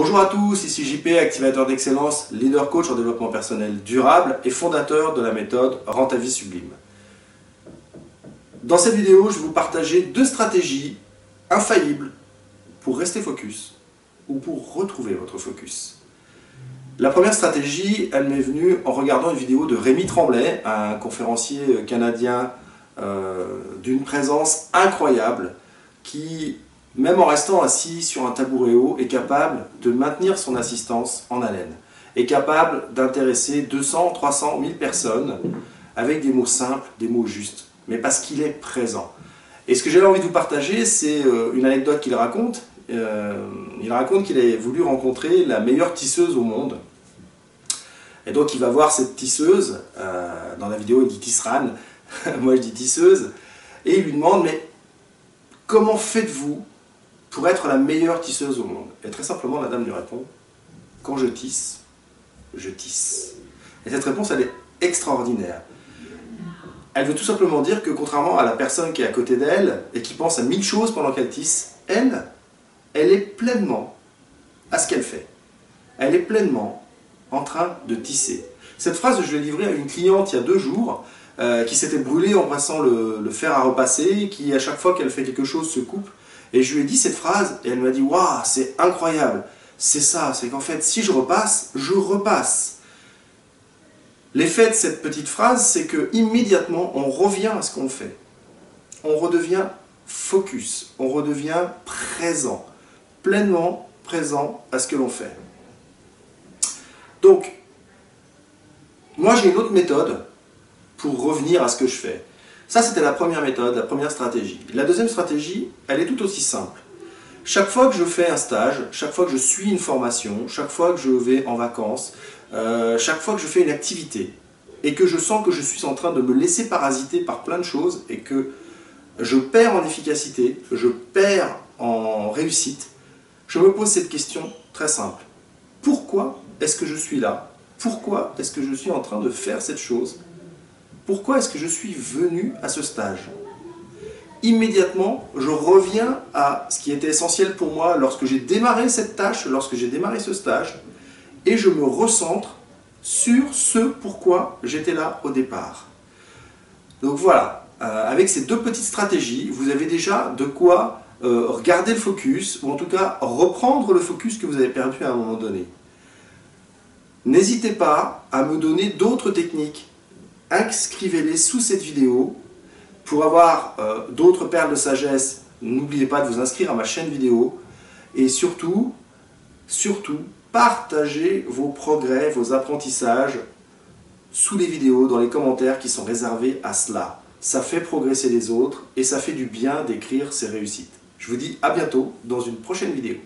Bonjour à tous, ici JP, activateur d'excellence, leader coach en développement personnel durable et fondateur de la méthode Rends ta vie sublime. Dans cette vidéo, je vais vous partager deux stratégies infaillibles pour rester focus ou pour retrouver votre focus. La première stratégie, elle m'est venue en regardant une vidéo de Rémi Tremblay, un conférencier canadien d'une présence incroyable qui, même en restant assis sur un tabouret haut, est capable de maintenir son assistance en haleine, est capable d'intéresser 200, 300, 1000 personnes avec des mots simples, des mots justes, mais parce qu'il est présent. Et ce que j'avais envie de vous partager, c'est une anecdote qu'il raconte. Il raconte qu'il a voulu rencontrer la meilleure tisseuse au monde. Et donc il va voir cette tisseuse, dans la vidéo il dit tisserane, moi je dis tisseuse, et il lui demande, mais comment faites-vous pour être la meilleure tisseuse au monde? Et très simplement, la dame lui répond, quand je tisse, je tisse. Et cette réponse, elle est extraordinaire. Elle veut tout simplement dire que contrairement à la personne qui est à côté d'elle et qui pense à 1000 choses pendant qu'elle tisse, elle est pleinement à ce qu'elle fait. Elle est pleinement en train de tisser. Cette phrase, je l'ai livrée à une cliente il y a 2 jours, qui s'était brûlée en passant le fer à repasser, qui à chaque fois qu'elle fait quelque chose se coupe. Et je lui ai dit cette phrase, et elle m'a dit « Waouh, c'est incroyable !» C'est ça, c'est qu'en fait, si je repasse, je repasse. L'effet de cette petite phrase, c'est que immédiatement, on revient à ce qu'on fait. On redevient focus, on redevient présent, pleinement présent à ce que l'on fait. Donc, moi j'ai une autre méthode pour revenir à ce que je fais. Ça, c'était la première méthode, la première stratégie. La deuxième stratégie, elle est tout aussi simple. Chaque fois que je fais un stage, chaque fois que je suis une formation, chaque fois que je vais en vacances, chaque fois que je fais une activité, et que je sens que je suis en train de me laisser parasiter par plein de choses, et que je perds en efficacité, je perds en réussite, je me pose cette question très simple. Pourquoi est-ce que je suis là? Pourquoi est-ce que je suis en train de faire cette chose? Pourquoi est-ce que je suis venu à ce stage? Immédiatement, je reviens à ce qui était essentiel pour moi lorsque j'ai démarré cette tâche, lorsque j'ai démarré ce stage, et je me recentre sur ce pourquoi j'étais là au départ. Donc voilà, avec ces deux petites stratégies, vous avez déjà de quoi garder le focus, ou en tout cas reprendre le focus que vous avez perdu à un moment donné. N'hésitez pas à me donner d'autres techniques. Inscrivez-les sous cette vidéo. Pour avoir d'autres perles de sagesse, n'oubliez pas de vous inscrire à ma chaîne vidéo. Et surtout, partagez vos progrès, vos apprentissages sous les vidéos, dans les commentaires qui sont réservés à cela. Ça fait progresser les autres et ça fait du bien d'écrire ses réussites. Je vous dis à bientôt dans une prochaine vidéo.